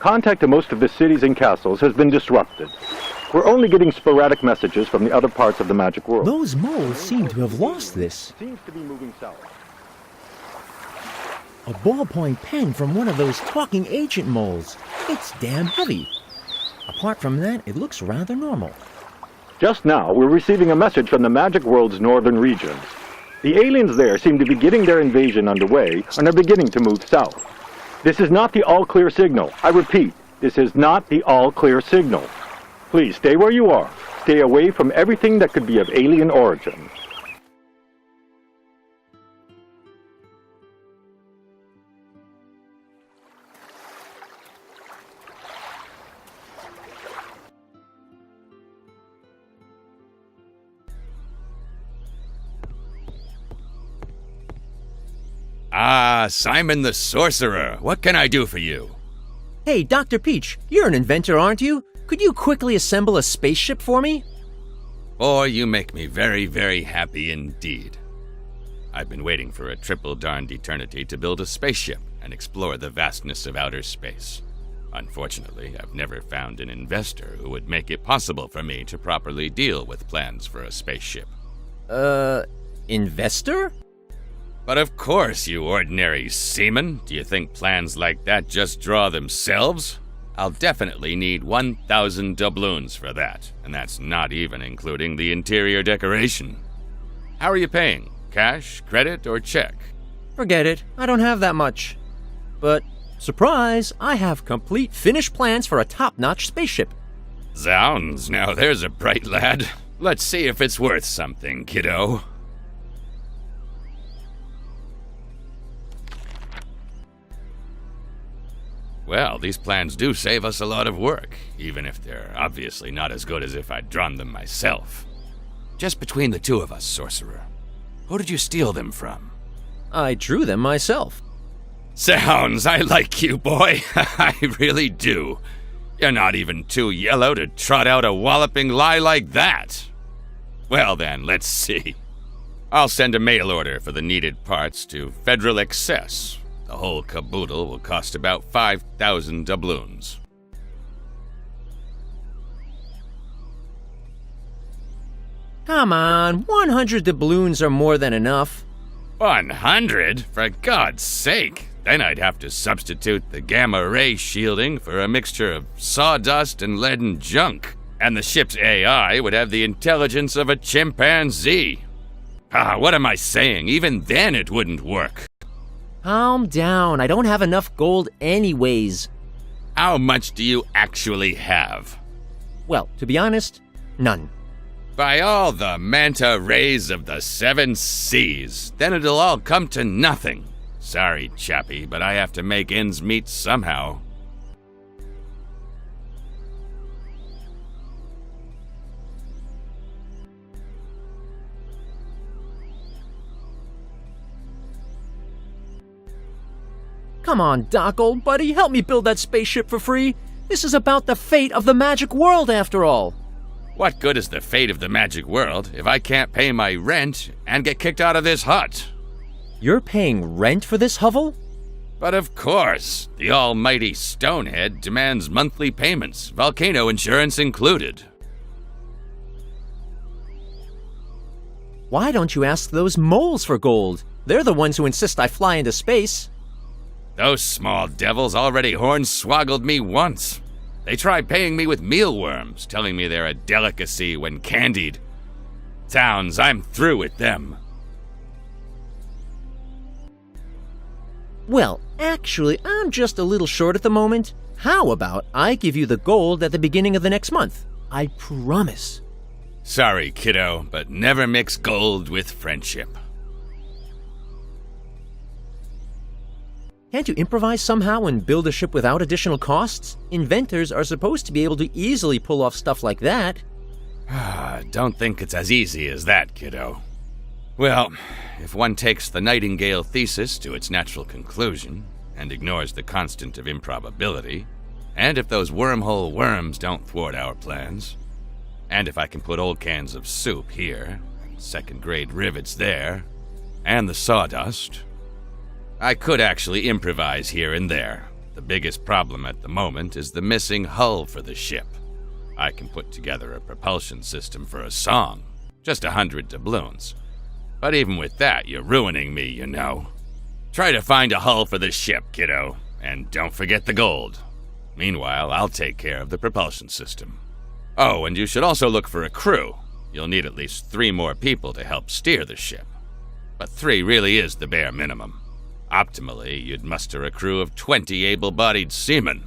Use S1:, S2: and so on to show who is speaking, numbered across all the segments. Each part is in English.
S1: Contact to most of the cities and castles has been disrupted. We're only getting sporadic messages from the other parts of the magic world.
S2: Those moles seem to have lost this.
S1: Seems to be moving south.
S2: A ballpoint pen from one of those talking agent moles. It's damn heavy. Apart from that, it looks rather normal.
S1: Just now, we're receiving a message from the magic world's northern regions. The aliens there seem to be getting their invasion underway and are beginning to move south. This is not the all-clear signal. I repeat, this is not the all-clear signal. Please stay where you are. Stay away from everything that could be of alien origin.
S3: Ah, Simon the Sorcerer. What can I do for you?
S2: Hey, Dr. Peach, you're an inventor, aren't you? Could you quickly assemble a spaceship for me?
S3: Boy, you make me very, very happy indeed. I've been waiting for a triple-darned eternity to build a spaceship and explore the vastness of outer space. Unfortunately, I've never found an investor who would make it possible for me to properly deal with plans for a spaceship.
S2: Investor?
S3: But of course, you ordinary seaman. Do you think plans like that just draw themselves? I'll definitely need 1,000 doubloons for that, and that's not even including the interior decoration. How are you paying? Cash, credit, or check?
S2: Forget it. I don't have that much. But, surprise, I have complete finished plans for a top-notch spaceship.
S3: Zounds, now there's a bright lad. Let's see if it's worth something, kiddo. Well, these plans do save us a lot of work, even if they're obviously not as good as if I'd drawn them myself. Just between the two of us, Sorcerer, who did you steal them from?
S2: I drew them myself.
S3: Sounds, I like you, boy. I really do. You're not even too yellow to trot out a walloping lie like that. Well then, let's see. I'll send a mail order for the needed parts to Federal Excess. The whole caboodle will cost about 5,000 doubloons.
S2: Come on, 100 doubloons are more than enough.
S3: 100? For God's sake! Then I'd have to substitute the gamma-ray shielding for a mixture of sawdust and lead and junk. And the ship's AI would have the intelligence of a chimpanzee. Ah, what am I saying? Even then it wouldn't work.
S2: Calm down, I don't have enough gold anyways.
S3: How much do you actually have?
S2: Well, to be honest, none.
S3: By all the manta rays of the 7 seas, then it'll all come to nothing. Sorry, chappie, but I have to make ends meet somehow.
S2: Come on, Doc, old buddy, help me build that spaceship for free. This is about the fate of the magic world, after all.
S3: What good is the fate of the magic world if I can't pay my rent and get kicked out of this hut?
S2: You're paying rent for this hovel?
S3: But of course, the almighty Stonehead demands monthly payments, volcano insurance included.
S2: Why don't you ask those moles for gold? They're the ones who insist I fly into space.
S3: Those small devils already hornswoggled me once. They tried paying me with mealworms, telling me they're a delicacy when candied. Sounds, I'm through with them.
S2: Well, actually, I'm just a little short at the moment. How about I give you the gold at the beginning of the next month? I promise.
S3: Sorry, kiddo, but never mix gold with friendship.
S2: Can't you improvise somehow and build a ship without additional costs? Inventors are supposed to be able to easily pull off stuff like that.
S3: Don't think it's as easy as that, kiddo. Well, if one takes the Nightingale thesis to its natural conclusion, and ignores the constant of improbability, and if those wormhole worms don't thwart our plans, and if I can put old cans of soup here, and second-grade rivets there, and the sawdust, I could actually improvise here and there. The biggest problem at the moment is the missing hull for the ship. I can put together a propulsion system for a song, just 100 doubloons. But even with that, you're ruining me, you know. Try to find a hull for the ship, kiddo, and don't forget the gold. Meanwhile, I'll take care of the propulsion system. Oh, and you should also look for a crew. You'll need at least 3 more people to help steer the ship. But 3 really is the bare minimum. Optimally, you'd muster a crew of 20 able-bodied seamen.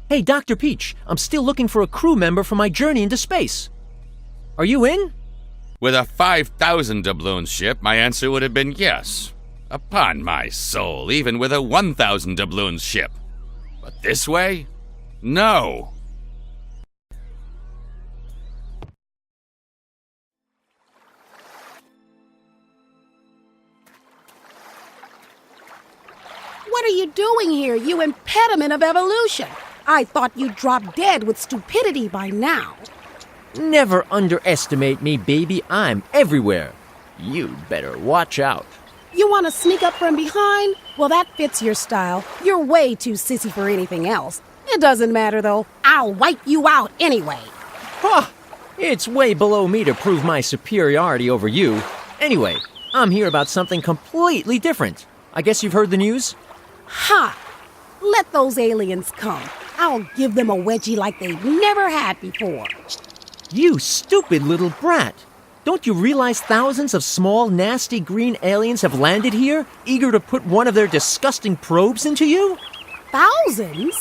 S2: Hey, Dr. Peach, I'm still looking for a crew member for my journey into space. Are you in?
S3: With a 5,000 doubloons ship, my answer would have been yes. Upon my soul, even with a 1,000 doubloons ship. But this way? No.
S4: What are you doing here, you impediment of evolution? I thought you'd drop dead with stupidity by now.
S2: Never underestimate me, baby. I'm everywhere. You'd better watch out.
S4: You want to sneak up from behind? Well, that fits your style. You're way too sissy for anything else. It doesn't matter, though. I'll wipe you out anyway.
S2: Ha! It's way below me to prove my superiority over you. Anyway, I'm here about something completely different. I guess you've heard the news?
S4: Ha! Let those aliens come. I'll give them a wedgie like they've never had before.
S2: You stupid little brat! Don't you realize thousands of small, nasty green aliens have landed here, eager to put one of their disgusting probes into you?
S4: Thousands?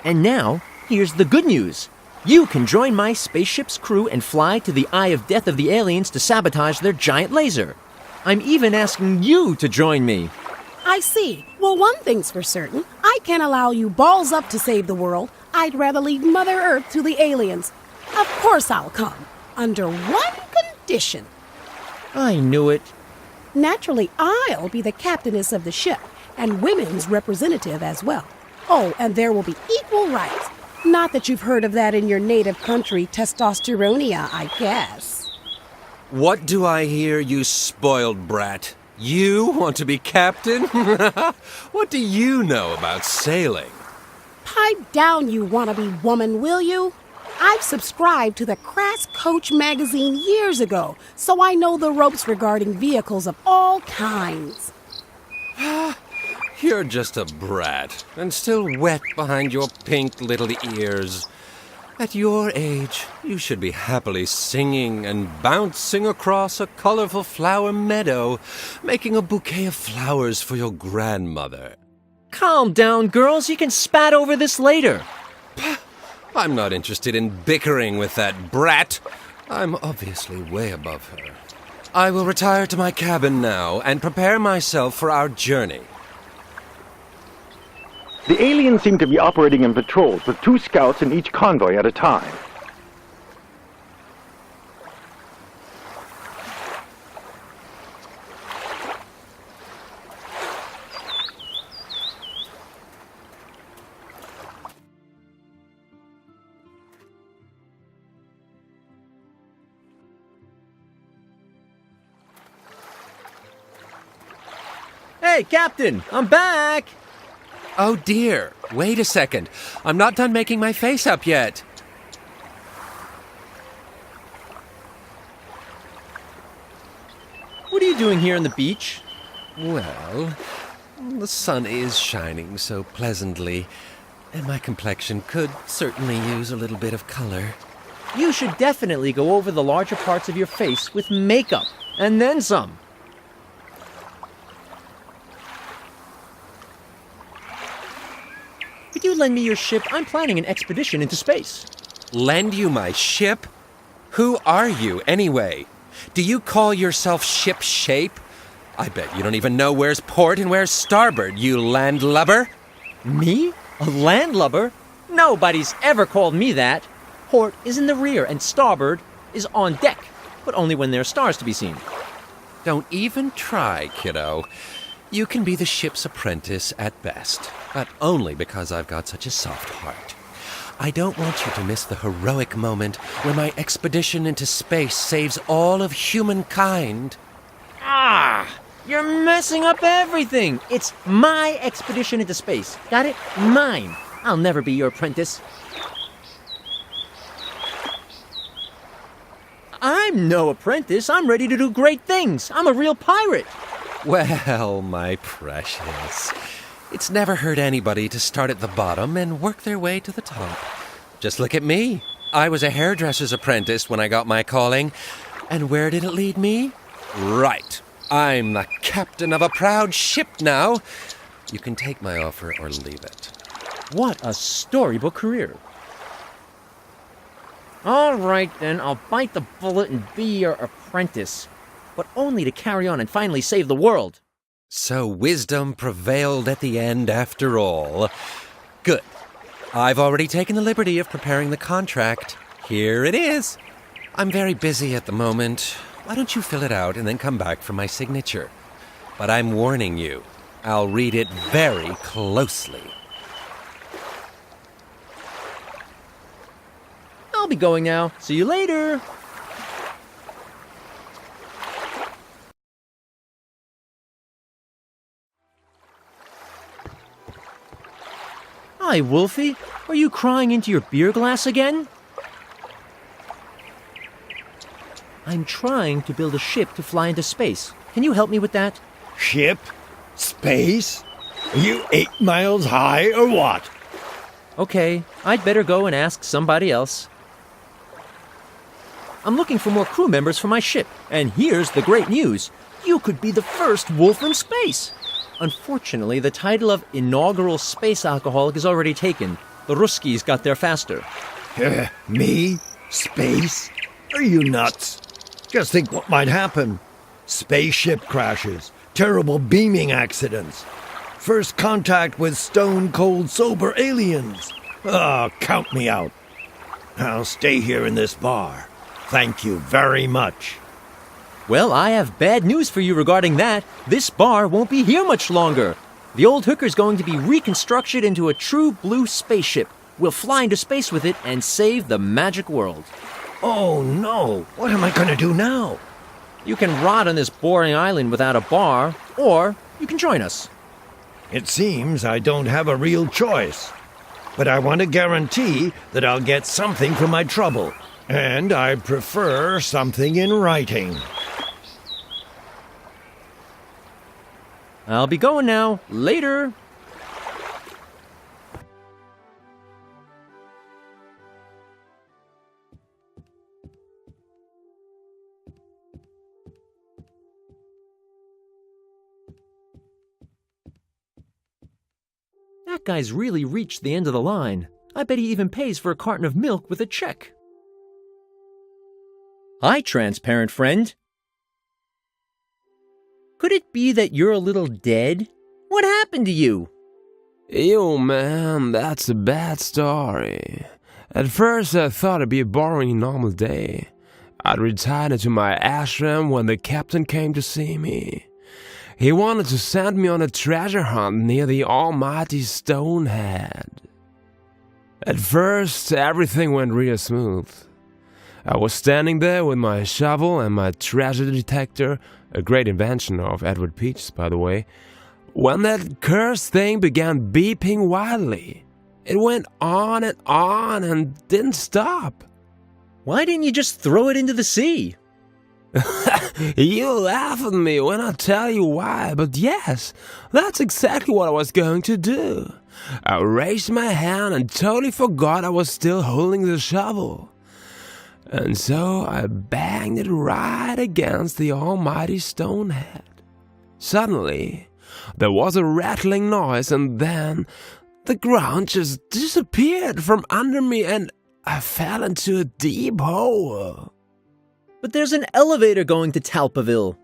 S2: And now, here's the good news. You can join my spaceship's crew and fly to the eye of death of the aliens to sabotage their giant laser. I'm even asking you to join me.
S4: I see. Well, one thing's for certain. I can't allow you balls up to save the world. I'd rather leave Mother Earth to the aliens. Of course I'll come. Under one condition.
S2: I knew it.
S4: Naturally, I'll be the captainess of the ship, and women's representative as well. Oh, and there will be equal rights. Not that you've heard of that in your native country, Testosteronia, I guess.
S5: What do I hear, you spoiled brat? You want to be captain? What do you know about sailing?
S4: Pipe down, you wannabe woman, will you? I've subscribed to the Crass Coach magazine years ago, so I know the ropes regarding vehicles of all kinds.
S5: You're just a brat, and still wet behind your pink little ears. At your age, you should be happily singing and bouncing across a colorful flower meadow, making a bouquet of flowers for your grandmother.
S2: Calm down, girls. You can spat over this later.
S5: I'm not interested in bickering with that brat. I'm obviously way above her. I will retire to my cabin now and prepare myself for our journey.
S1: The aliens seem to be operating in patrols with 2 scouts in each convoy at a time.
S2: Hey, Captain, I'm back!
S5: Oh dear, wait a second. I'm not done making my face up yet.
S2: What are you doing here on the beach?
S5: Well, the sun is shining so pleasantly, and my complexion could certainly use a little bit of color.
S2: You should definitely go over the larger parts of your face with makeup, and then some. Could you lend me your ship? I'm planning an expedition into space.
S5: Lend you my ship? Who are you, anyway? Do you call yourself ship shape? I bet you don't even know where's port and where's starboard, you landlubber.
S2: Me? A landlubber? Nobody's ever called me that. Port is in the rear and starboard is on deck, but only when there are stars to be seen.
S5: Don't even try, kiddo. You can be the ship's apprentice at best, but only because I've got such a soft heart. I don't want you to miss the heroic moment when my expedition into space saves all of humankind.
S2: Ah! You're messing up everything. It's my expedition into space. Got it? Mine. I'll never be your apprentice. I'm no apprentice. I'm ready to do great things. I'm a real pirate.
S5: Well, my precious, it's never hurt anybody to start at the bottom and work their way to the top. Just look at me. I was a hairdresser's apprentice when I got my calling. And where did it lead me? Right. I'm the captain of a proud ship now. You can take my offer or leave it.
S2: What a storybook career. All right, then, I'll bite the bullet and be your apprentice. But only to carry on and finally save the world.
S5: So wisdom prevailed at the end after all. Good. I've already taken the liberty of preparing the contract. Here it is. I'm very busy at the moment. Why don't you fill it out and then come back for my signature? But I'm warning you, I'll read it very closely.
S2: I'll be going now. See you later. Hi, Wolfie. Are you crying into your beer glass again? I'm trying to build a ship to fly into space. Can you help me with that?
S6: Ship? Space? Are you 8 miles high or what?
S2: Okay, I'd better go and ask somebody else. I'm looking for more crew members for my ship, and here's the great news. You could be the first wolf from space. Unfortunately, the title of inaugural space alcoholic is already taken. The Ruskies got there faster.
S6: Me? Space? Are you nuts? Just think what might happen. Spaceship crashes, terrible beaming accidents, first contact with stone-cold sober aliens. Count me out. I'll stay here in this bar. Thank you very much.
S2: Well, I have bad news for you regarding that. This bar won't be here much longer. The old hooker's going to be reconstructed into a true blue spaceship. We'll fly into space with it and save the magic world.
S6: Oh no, what am I gonna do now?
S2: You can rot on this boring island without a bar, or you can join us.
S6: It seems I don't have a real choice. But I want to guarantee that I'll get something for my trouble. And I prefer something in writing.
S2: I'll be going now. Later. That guy's really reached the end of the line. I bet he even pays for a carton of milk with a check. Hi, transparent friend. Could it be that you're a little dead? What happened to you?
S7: Yo, man, that's a bad story. At first, I thought it'd be a boring, normal day. I'd retired into my ashram when the captain came to see me. He wanted to send me on a treasure hunt near the almighty Stonehead. At first, everything went real smooth. I was standing there with my shovel and my treasure detector, a great invention of Edward Peach's, by the way, when that cursed thing began beeping wildly. It went on and didn't stop.
S2: Why didn't you just throw it into the sea?
S7: You laugh at me when I tell you why, but yes, that's exactly what I was going to do. I raised my hand and totally forgot I was still holding the shovel. And so I banged it right against the almighty Stonehead. Suddenly, there was a rattling noise, and then the ground just disappeared from under me and I fell into a deep hole.
S2: But there's an elevator going to Talpaville.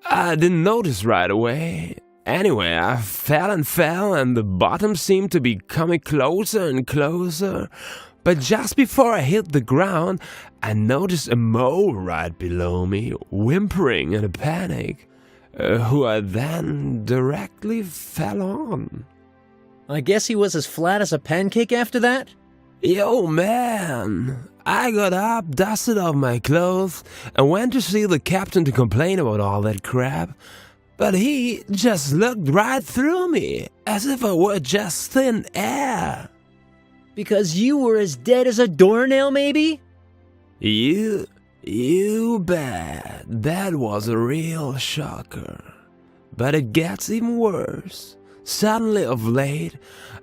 S7: I didn't notice right away. Anyway, I fell and the bottom seemed to be coming closer and closer. But just before I hit the ground, I noticed a mole right below me, whimpering in a panic, who I then directly fell on.
S2: I guess he was as flat as a pancake after that?
S7: Yo, man, I got up, dusted off my clothes, and went to see the captain to complain about all that crap. But he just looked right through me, as if I were just thin air.
S2: Because you were as dead as a doornail, maybe?
S7: You bet. That was a real shocker. But it gets even worse. Suddenly of late,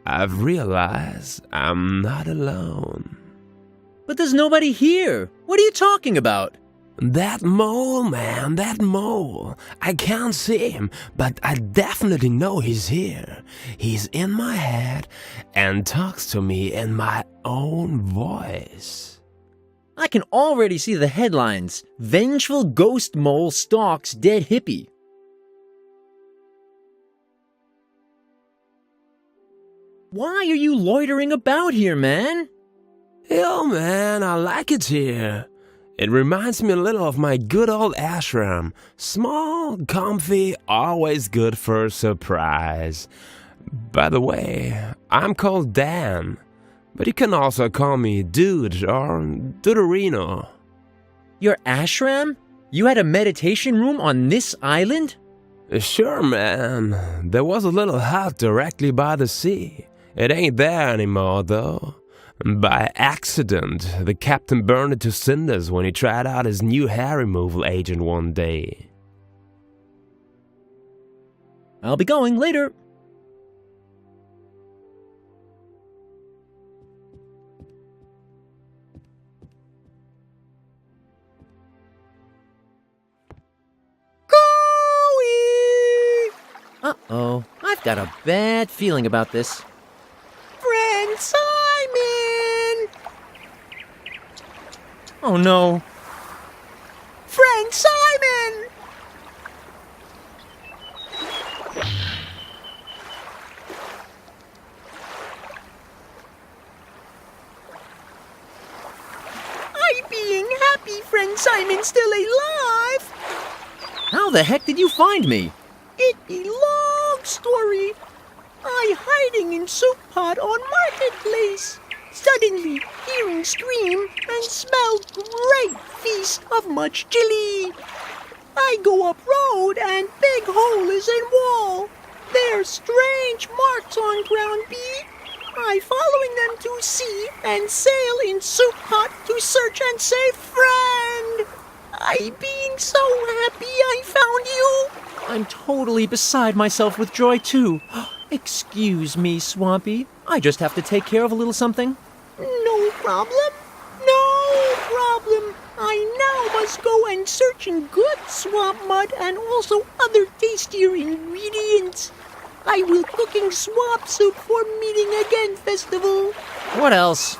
S7: I've realized I'm not alone.
S2: But there's nobody here. What are you talking about?
S7: That mole, man, that mole. I can't see him, but I definitely know he's here. He's in my head and talks to me in my own voice.
S2: I can already see the headlines. Vengeful ghost mole stalks dead hippie. Why are you loitering about here, man?
S7: Yo, man, I like it here. It reminds me a little of my good old ashram. Small, comfy, always good for a surprise. By the way, I'm called Dan, but you can also call me Dude or Duderino.
S2: Your ashram? You had a meditation room on this island?
S7: Sure, man. There was a little hut directly by the sea. It ain't there anymore, though. By accident, the captain burned it to cinders when he tried out his new hair removal agent one day.
S2: I'll be going later. Uh-oh, I've got a bad feeling about this.
S4: Friend Simon!
S2: Oh no.
S4: Friend Simon! I'm being happy Friend Simon's still alive!
S2: How the heck did you find me?
S4: It be long story. I hiding in soup pot on marketplace. Suddenly hearing scream and smell great feast of much chili. I go up road and big hole is in wall. There's strange marks on ground B. I following them to see and sail in soup pot to search and save friend. I being so happy I found you.
S2: I'm totally beside myself with joy, too. Excuse me, Swampy. I just have to take care of a little something.
S4: No problem. No problem. I now must go and search in good swamp mud and also other tastier ingredients. I will cooking swamp soup for meeting again festival.
S2: What else?